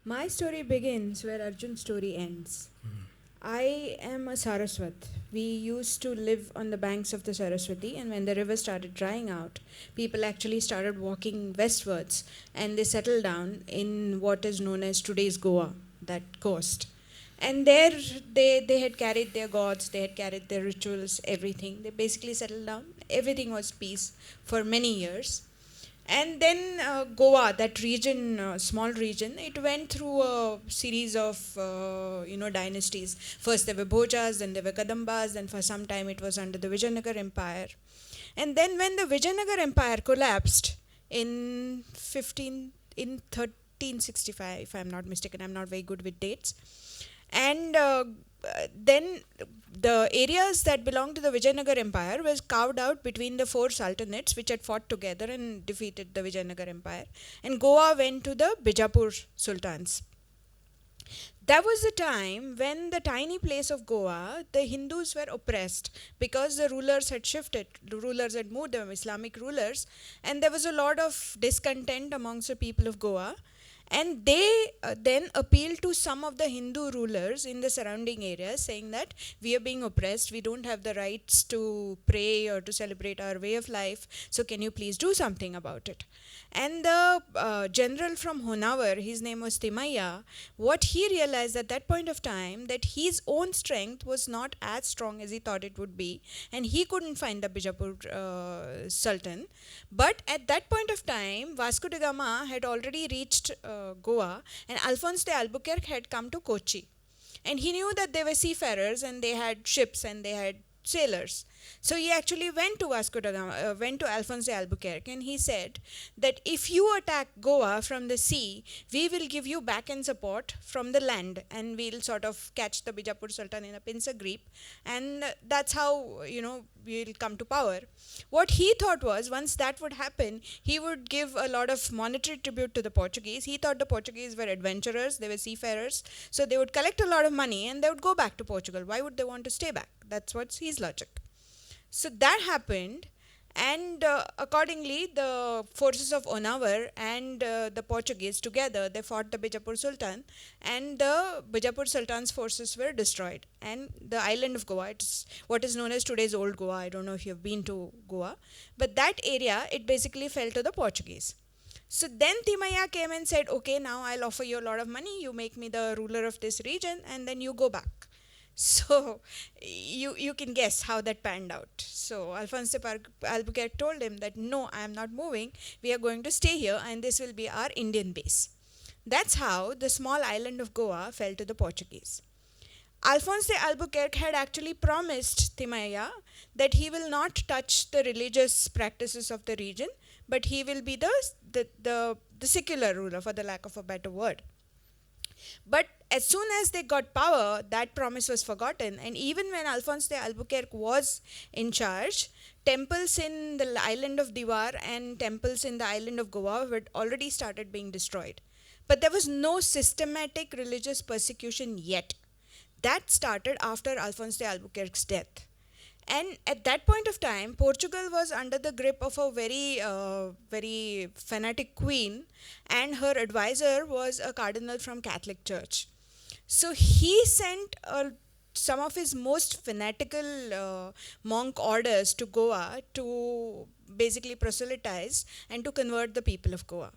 My story begins where Arjun's story ends. I am a Saraswat. We used to live on the banks of the Saraswati, and when the river started drying out, people actually started walking westwards and they settled down in what is known as today's Goa, that coast. And there they had carried their gods, they had carried their rituals, everything. They basically settled down. Everything was peace for many years. And then Goa, that region, small region, it went through a series of dynasties. First there were Bhojas, then there were Kadambas, then for some time it was under the Vijayanagar Empire. And then when the Vijayanagar Empire collapsed in 1365, if I'm not mistaken, I'm not very good with dates, and then the areas that belonged to the Vijayanagar Empire was carved out between the four sultanates which had fought together and defeated the Vijayanagar Empire. And Goa went to the Bijapur Sultans. That was the time when the tiny place of Goa, the Hindus were oppressed because the rulers had shifted, the rulers had moved, the Islamic rulers, and there was a lot of discontent amongst the people of Goa. And they then appealed to some of the Hindu rulers in the surrounding areas, saying that we are being oppressed, we don't have the rights to pray or to celebrate our way of life, so can you please do something about it? And the general from Honawar, his name was Timaya, what he realized at that point of time that his own strength was not as strong as he thought it would be, and he couldn't find the Bijapur Sultan. But at that point of time, Vasco da Gama had already reached Goa, and Alphonse de Albuquerque had come to Kochi. And he knew that they were seafarers and they had ships and they had sailors. So he actually went to Vasco da Gama, went to Alphonse de Albuquerque, and he said that if you attack Goa from the sea, we will give you back end support from the land, and we'll sort of catch the Bijapur Sultan in a pincer grip, and that's how we'll come to power. What he thought was once that would happen, he would give a lot of monetary tribute to the Portuguese. He thought the Portuguese were adventurers, they were seafarers, so they would collect a lot of money and they would go back to Portugal. Why would they want to stay back? That's what's his logic. So that happened, and accordingly, the forces of Onawar and the Portuguese together they fought the Bijapur Sultan, and the Bijapur Sultan's forces were destroyed. And the island of Goa, it's what is known as today's Old Goa. I don't know if you've been to Goa, but that area it basically fell to the Portuguese. So then Timaya came and said, "Okay, now I'll offer you a lot of money. You make me the ruler of this region, and then you go back." So you can guess how that panned out. So Alphonse de Albuquerque told him that no, I am not moving. We are going to stay here, and this will be our Indian base. That's how the small island of Goa fell to the Portuguese. Alphonse de Albuquerque had actually promised Timaya that he will not touch the religious practices of the region, but he will be the secular ruler, for the lack of a better word. But as soon as they got power, that promise was forgotten. And even when Alphonse de Albuquerque was in charge, temples in the island of Diwar and temples in the island of Goa had already started being destroyed. But there was no systematic religious persecution yet. That started after Alphonse de Albuquerque's death. And at that point of time, Portugal was under the grip of a very fanatic queen, and her advisor was a cardinal from Catholic Church. So he sent some of his most fanatical monk orders to Goa to basically proselytize and to convert the people of Goa.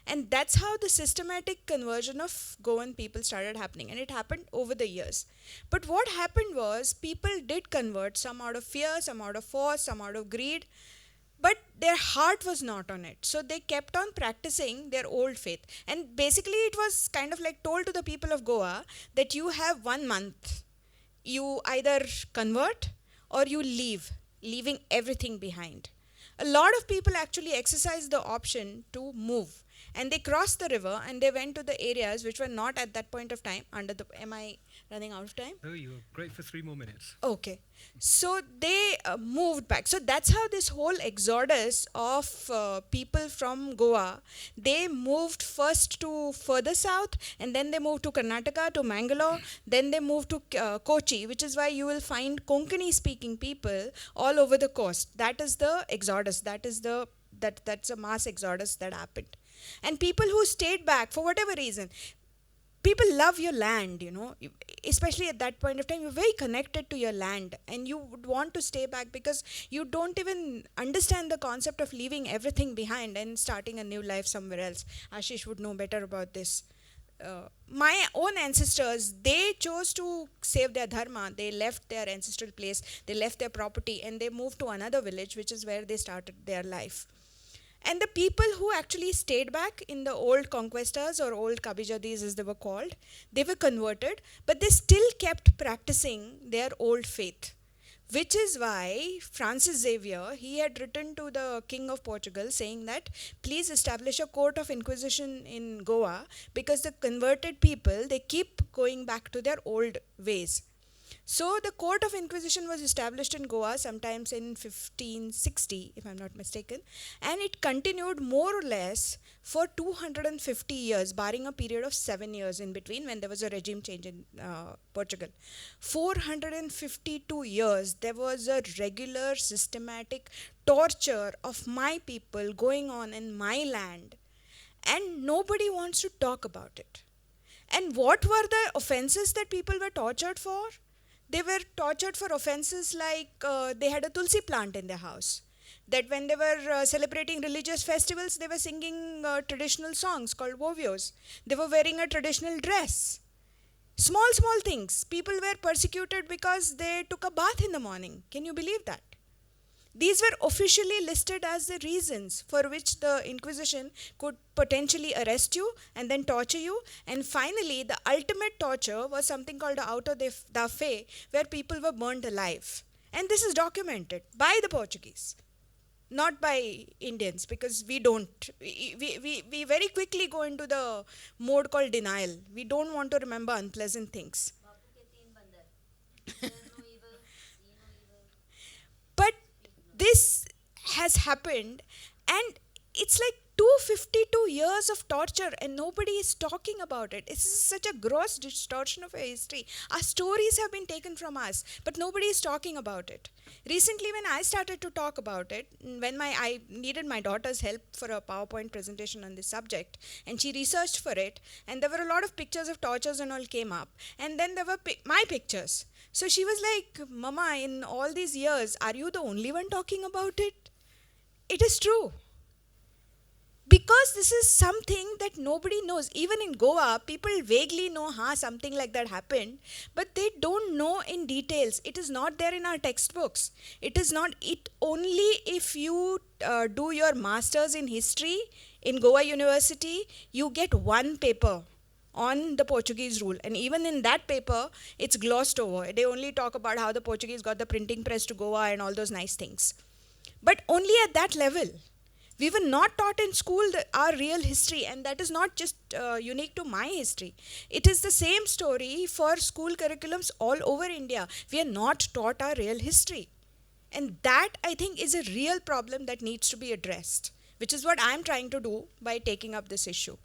And that's how the systematic conversion of Goan people started happening. And it happened over the years. But what happened was people did convert, some out of fear, some out of force, some out of greed, but their heart was not on it. So they kept on practicing their old faith. And basically, it was kind of like told to the people of Goa that you have 1 month. You either convert or you leave, leaving everything behind. A lot of people actually exercised the option to move, and they crossed the river and they went to the areas which were not at that point of time under the. Am I running out of time? No, you were great for 3 more minutes. Okay. So they moved back. So that's how this whole exodus of people from Goa, they moved first to further south, and then they moved to Karnataka, to Mangalore, then they moved to Kochi, which is why you will find Konkani speaking people all over the coast. That is the exodus. That's a mass exodus that happened. And people who stayed back for whatever reason, people love your land, especially at that point of time. You're very connected to your land and you would want to stay back because you don't even understand the concept of leaving everything behind and starting a new life somewhere else. Ashish would know better about this. My own ancestors, they chose to save their dharma. They left their ancestral place, they left their property, and they moved to another village, which is where they started their life. And the people who actually stayed back in the old conquistas or old Kabijadis as they were called, they were converted, but they still kept practicing their old faith. Which is why Francis Xavier, he had written to the King of Portugal saying that please establish a court of inquisition in Goa because the converted people, they keep going back to their old ways. So the Court of Inquisition was established in Goa sometimes in 1560, if I'm not mistaken, and it continued more or less for 250 years, barring a period of 7 years in between when there was a regime change in Portugal. 452 years, there was a regular, systematic torture of my people going on in my land, and nobody wants to talk about it. And what were the offenses that people were tortured for? They were tortured for offenses like they had a tulsi plant in their house. That when they were celebrating religious festivals, they were singing traditional songs called vovios. They were wearing a traditional dress. Small, small things. People were persecuted because they took a bath in the morning. Can you believe that? These were officially listed as the reasons for which the Inquisition could potentially arrest you and then torture you. And finally, the ultimate torture was something called the auto da fe, where people were burnt alive. And this is documented by the Portuguese, not by Indians, because we don't. We very quickly go into the mode called denial. We don't want to remember unpleasant things. But this has happened, and it's like 252 years of torture and nobody is talking about it. This is such a gross distortion of our history. Our stories have been taken from us, but nobody is talking about it. Recently, when I started to talk about it, when I needed my daughter's help for a PowerPoint presentation on this subject, and she researched for it, and there were a lot of pictures of tortures and all came up, and then there were my pictures. So she was like, Mama, in all these years, are you the only one talking about it? It is true. Because this is something that nobody knows. Even in Goa, people vaguely know something like that happened, but they don't know in details. It is not there in our textbooks. It is not. It only if you do your master's in history in Goa University, you get one paper on the Portuguese rule. And even in that paper, it's glossed over. They only talk about how the Portuguese got the printing press to Goa and all those nice things. But only at that level. We were not taught in school our real history, and that is not just unique to my history. It is the same story for school curriculums all over India. We are not taught our real history. And that, I think, is a real problem that needs to be addressed, which is what I'm trying to do by taking up this issue.